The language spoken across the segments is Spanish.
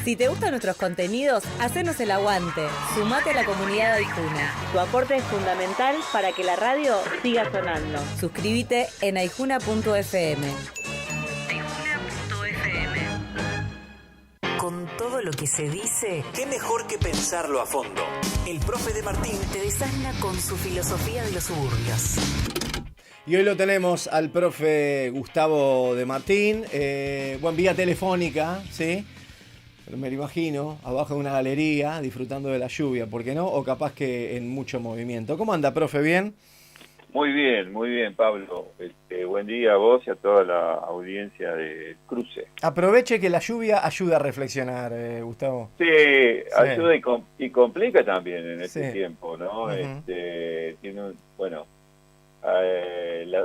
Si te gustan nuestros contenidos, hacenos el aguante. Sumate a la comunidad de Aijuna. Tu aporte es fundamental para que la radio siga sonando. Suscríbete en aijuna.fm. Con todo lo que se dice, ¿qué mejor que pensarlo a fondo? El profe de Martín te desasna con su filosofía de los suburbios. Y hoy lo tenemos al profe Gustavo de Martín, vía telefónica, ¿sí? Me lo imagino, abajo de una galería, disfrutando de la lluvia, ¿por qué no? O capaz que en mucho movimiento. ¿Cómo anda, profe? ¿Bien? Muy bien, Pablo. Buen día a vos y a toda la audiencia de Cruce. Aproveche que la lluvia ayuda a reflexionar, Gustavo. Sí, ayuda y complica también en este tiempo, ¿no? Uh-huh.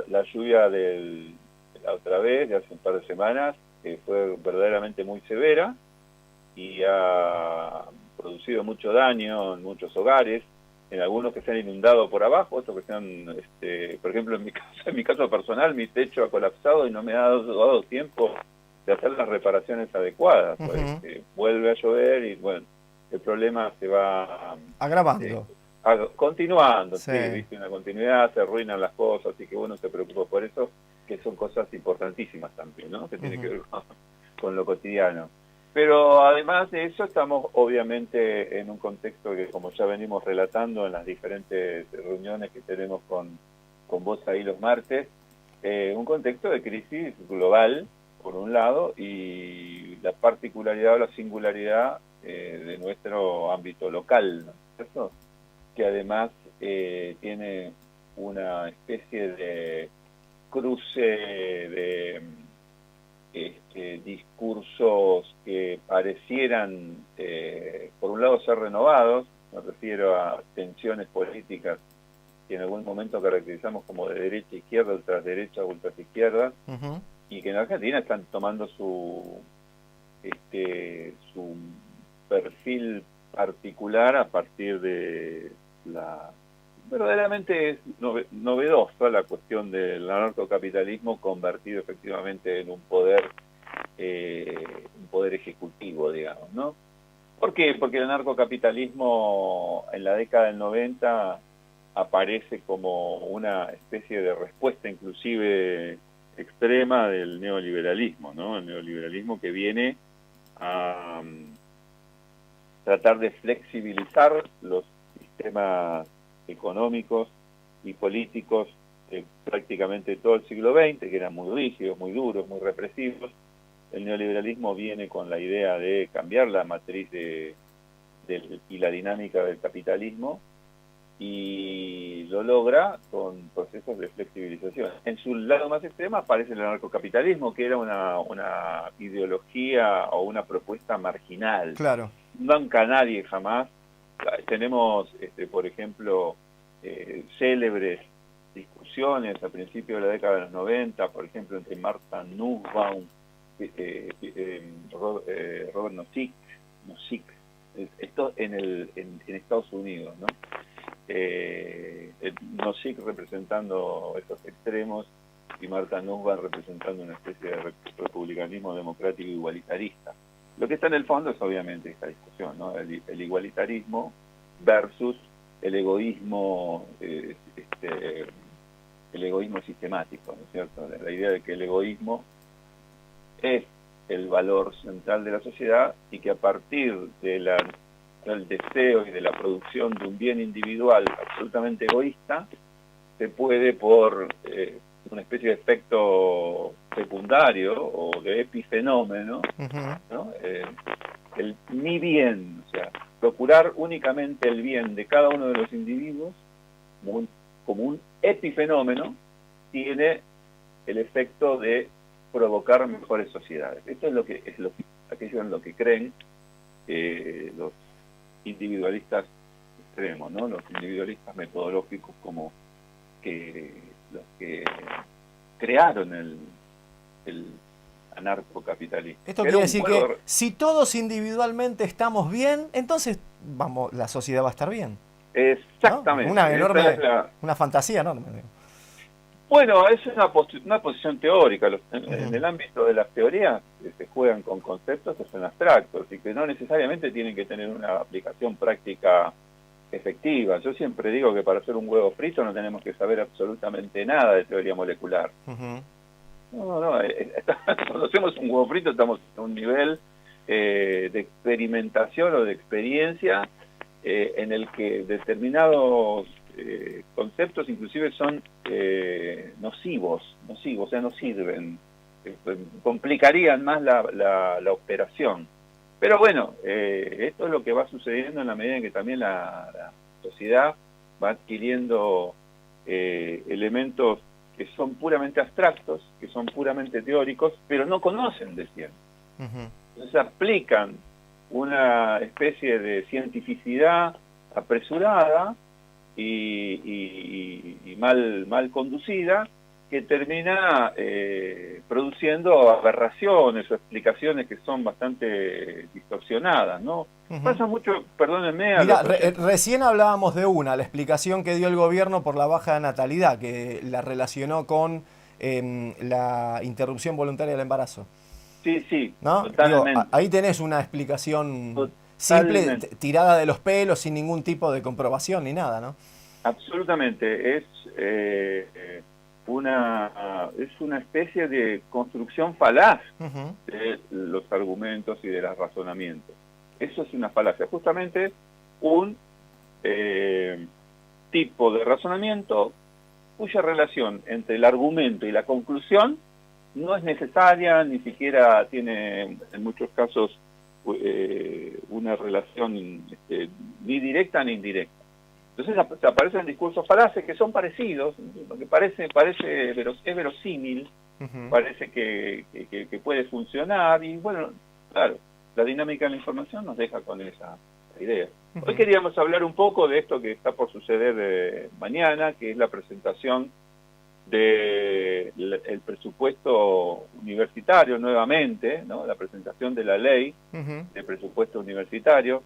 La lluvia de la otra vez, de hace un par de semanas, fue verdaderamente muy severa y ha producido mucho daño en muchos hogares, en algunos que se han inundado por abajo, otros que se han, por ejemplo, en mi caso personal, mi techo ha colapsado y no me ha dado tiempo de hacer las reparaciones adecuadas. Uh-huh. Pues, vuelve a llover y, bueno, el problema se va agravando. Continuando, sí, viste, una continuidad, se arruinan las cosas, así que uno se preocupa por eso, que son cosas importantísimas también, ¿no? Que tienen que ver con lo cotidiano. Pero además de eso estamos obviamente en un contexto que, como ya venimos relatando en las diferentes reuniones que tenemos con vos ahí los martes, un contexto de crisis global, por un lado, y la particularidad o la singularidad de nuestro ámbito local, ¿no es cierto? Que además tiene una especie de cruce de discursos que parecieran, por un lado, ser renovados. Me refiero a tensiones políticas que en algún momento caracterizamos como de derecha a izquierda, ultraderecha, ultraizquierda, Uh-huh. y que en Argentina están tomando su perfil particular a partir de la verdaderamente es novedosa la cuestión del anarcocapitalismo convertido efectivamente en un poder ejecutivo, digamos, ¿no? ¿Por qué? Porque el anarcocapitalismo en la década del 90 aparece como una especie de respuesta inclusive extrema del neoliberalismo, ¿no? El neoliberalismo que viene a tratar de flexibilizar los sistemas económicos y políticos de prácticamente todo el siglo XX, que eran muy rígidos, muy duros, muy represivos. El neoliberalismo viene con la idea de cambiar la matriz y la dinámica del capitalismo y lo logra con procesos de flexibilización. En su lado más extremo aparece el anarcocapitalismo, que era una ideología o una propuesta marginal. Claro. Nunca nadie jamás. Tenemos, por ejemplo, célebres discusiones a principios de la década de los 90, por ejemplo, entre Martha Nussbaum, Robert Nozick, esto en Estados Unidos, ¿no? Nozick representando esos extremos y Martha Nussbaum representando una especie de republicanismo democrático igualitarista. Lo que está en el fondo es obviamente esta discusión, ¿no? El igualitarismo versus el egoísmo sistemático, ¿no es cierto? La idea de que el egoísmo es el valor central de la sociedad y que a partir del deseo y de la producción de un bien individual absolutamente egoísta se puede, por una especie de efecto secundario o de epifenómeno, Uh-huh. ¿no? El mi bien, o sea, procurar únicamente el bien de cada uno de los individuos como un epifenómeno tiene el efecto de provocar mejores sociedades. Esto es aquello en lo que creen los individualistas extremos, ¿no? Los individualistas metodológicos como que los que crearon el anarcocapitalismo. Esto quiere decir que si todos individualmente estamos bien, entonces la sociedad va a estar bien. Exactamente. ¿No? Una fantasía enorme. Bueno, es una posición teórica. En el ámbito de las teorías se juegan con conceptos que son abstractos y que no necesariamente tienen que tener una aplicación práctica efectiva. Yo siempre digo que para hacer un huevo frito no tenemos que saber absolutamente nada de teoría molecular. No, cuando hacemos un huevo frito estamos en un nivel de experimentación o de experiencia en el que determinados conceptos inclusive son nocivos, o sea, no sirven, complicarían más la operación. Pero bueno, esto es lo que va sucediendo en la medida en que también la sociedad va adquiriendo elementos que son puramente abstractos, que son puramente teóricos, pero no conocen de ciencia. Entonces aplican una especie de cientificidad apresurada y mal conducida, que termina produciendo aberraciones o explicaciones que son bastante distorsionadas, ¿no? Pasa mucho, perdónenme... Mira, recién hablábamos de la explicación que dio el gobierno por la baja natalidad, que la relacionó con la interrupción voluntaria del embarazo. Sí, ¿no? Totalmente. Digo, ahí tenés una explicación simple, tirada de los pelos, sin ningún tipo de comprobación ni nada, ¿no? Absolutamente, es una especie de construcción falaz de los argumentos y de los razonamientos. Eso es una falacia, justamente un tipo de razonamiento cuya relación entre el argumento y la conclusión no es necesaria, ni siquiera tiene en muchos casos una relación ni directa ni indirecta. Entonces aparecen discursos falaces que son parecidos, lo que es verosímil, parece que puede funcionar, y bueno, claro, la dinámica de la información nos deja con esa idea. Hoy queríamos hablar un poco de esto que está por suceder mañana, que es la presentación del presupuesto universitario nuevamente, ¿no? La presentación de la ley de presupuesto universitario,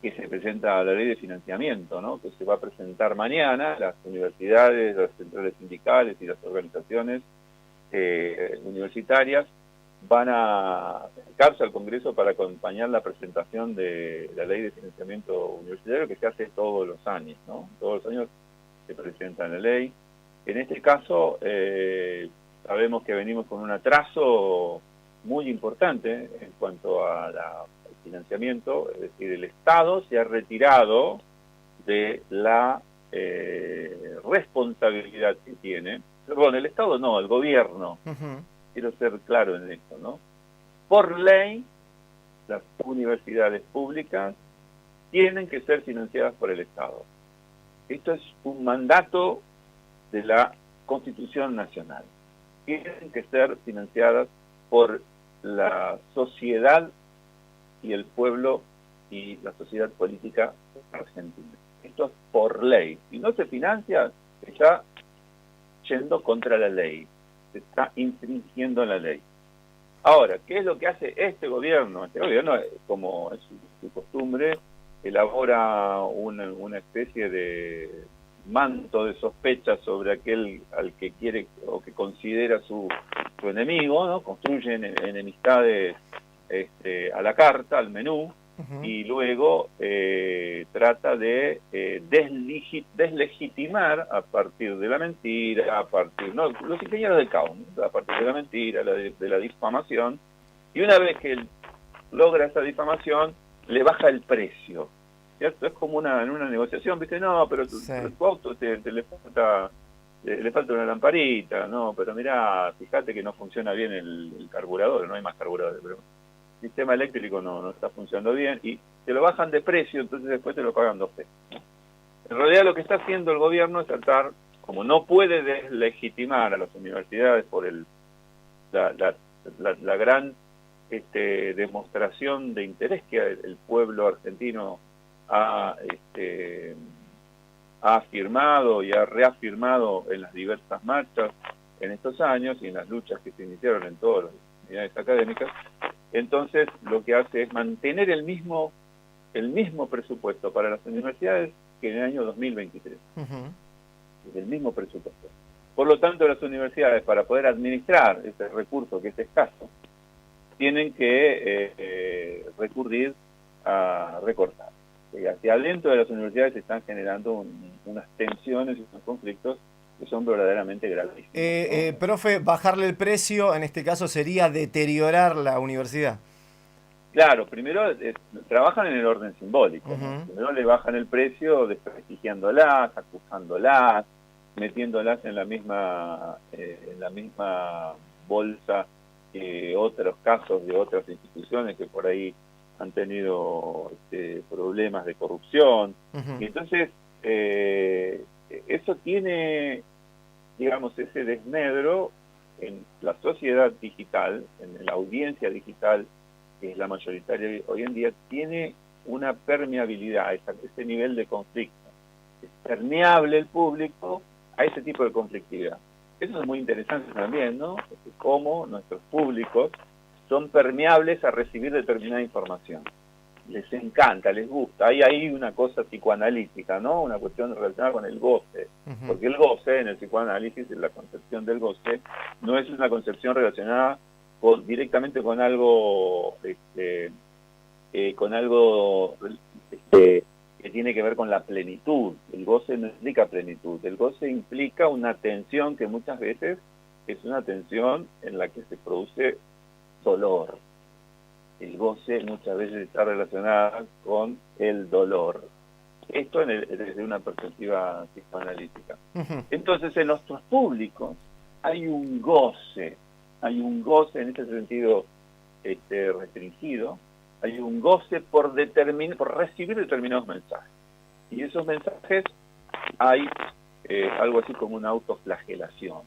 que se presenta la ley de financiamiento, ¿no? Que se va a presentar mañana. Las universidades, las centrales sindicales y las organizaciones universitarias van a acercarse al Congreso para acompañar la presentación de la ley de financiamiento universitario, que se hace todos los años, ¿no? Todos los años se presenta la ley. En este caso, sabemos que venimos con un atraso muy importante en cuanto al financiamiento, es decir, el Estado se ha retirado de la responsabilidad que tiene. Bueno, el Estado no, el gobierno. Quiero ser claro en esto, ¿no? Por ley, las universidades públicas tienen que ser financiadas por el Estado. Esto es un mandato de la Constitución Nacional. Tienen que ser financiadas por la sociedad y el pueblo y la sociedad política argentina. Esto es por ley. Si no se financia, se está yendo contra la ley, se está infringiendo la ley. Ahora, ¿qué es lo que hace este gobierno? Este gobierno, como es su costumbre, elabora una especie de manto de sospecha sobre aquel al que quiere o que considera su enemigo, ¿no? Construyen enemistades a la carta, al menú, y luego trata de deslegitimar a partir de la mentira, los ingenieros del caos, ¿no? A partir de la mentira, de la difamación, y una vez que él logra esa difamación, le baja el precio, ¿cierto? Es como en una negociación, ¿viste? No, pero tu auto le falta una lamparita, no, pero mirá, fíjate que no funciona bien el carburador, no hay más carburadores, pero el sistema eléctrico no está funcionando bien, y te lo bajan de precio, entonces después te lo pagan 2 pesos. En realidad lo que está haciendo el gobierno es tratar, como no puede deslegitimar a las universidades por la gran demostración de interés que el pueblo argentino ha afirmado y ha reafirmado en las diversas marchas en estos años y en las luchas que se iniciaron en todas las unidades académicas. Entonces lo que hace es mantener el mismo presupuesto para las universidades que en el año 2023. Es el mismo presupuesto. Por lo tanto, las universidades, para poder administrar ese recurso que es escaso, tienen que recurrir a recortar. Y hacia adentro de las universidades se están generando unas tensiones y unos conflictos que son verdaderamente gravísimos. Profe, bajarle el precio, en este caso, sería deteriorar la universidad. Claro, primero trabajan en el orden simbólico. Uh-huh. Primero le bajan el precio desprestigiándolas, acusándolas, metiéndolas en la misma bolsa que otros casos de otras instituciones que por ahí han tenido problemas de corrupción. Uh-huh. Y entonces eso tiene, digamos, ese desmedro en la sociedad digital, en la audiencia digital, que es la mayoritaria hoy en día, tiene una permeabilidad a ese nivel de conflicto. Es permeable el público a ese tipo de conflictividad. Eso es muy interesante también, ¿no? Porque cómo nuestros públicos son permeables a recibir determinada información. Les encanta, les gusta. Hay ahí una cosa psicoanalítica, ¿no? Una cuestión relacionada con el goce. Uh-huh. Porque el goce, en el psicoanálisis, en la concepción del goce, no es una concepción relacionada directamente con algo que tiene que ver con la plenitud. El goce no implica plenitud. El goce implica una tensión que muchas veces es una tensión en la que se produce dolor. El goce muchas veces está relacionado con el dolor. Esto desde una perspectiva psicoanalítica. Uh-huh. Entonces, en nuestros públicos hay un goce en ese sentido restringido, hay un goce por recibir determinados mensajes. Y esos mensajes hay algo así como una autoflagelación.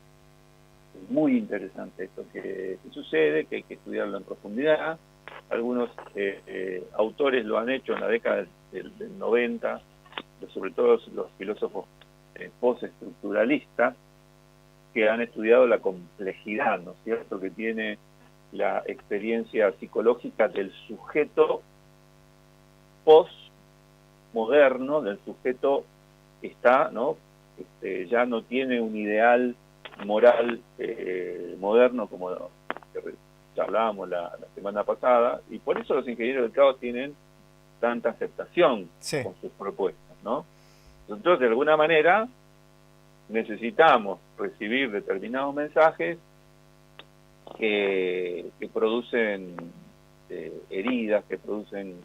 Es muy interesante esto que sucede, que hay que estudiarlo en profundidad. Algunos autores lo han hecho en la década del 90, sobre todo los filósofos postestructuralistas, que han estudiado la complejidad, ¿no es cierto?, que tiene la experiencia psicológica del sujeto postmoderno, del sujeto que está, ¿no?, ya no tiene un ideal moral moderno como ya hablábamos la semana pasada, y por eso los ingenieros del caos tienen tanta aceptación con sus propuestas, ¿no? Nosotros, de alguna manera, necesitamos recibir determinados mensajes que producen heridas, que producen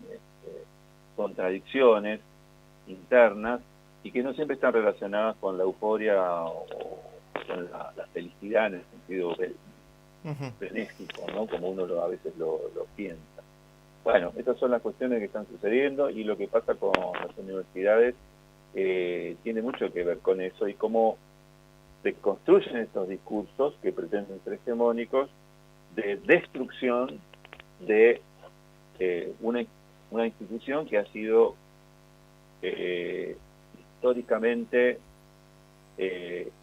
contradicciones internas y que no siempre están relacionadas con la euforia o con la felicidad en el sentido benéfico, ¿no?, como uno a veces lo piensa. Bueno, estas son las cuestiones que están sucediendo, y lo que pasa con las universidades tiene mucho que ver con eso, y cómo se construyen estos discursos que pretenden ser hegemónicos de destrucción de una institución que ha sido históricamente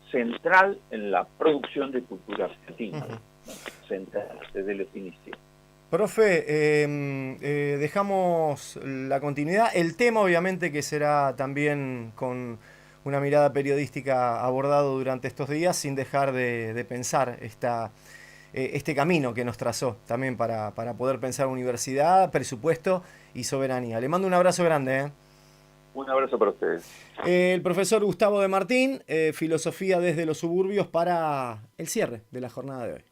central en la producción de cultura argentina, central desde los inicios. Profe, dejamos la continuidad. El tema, obviamente, que será también con una mirada periodística abordado durante estos días, sin dejar de pensar este camino que nos trazó también para poder pensar universidad, presupuesto y soberanía. Le mando un abrazo grande. Un abrazo para ustedes. El profesor Gustavo de Martín, Filosofía desde los Suburbios, para el cierre de la jornada de hoy.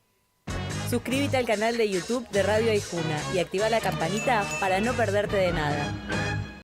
Suscríbete al canal de YouTube de Radio Aijuna y activa la campanita para no perderte de nada.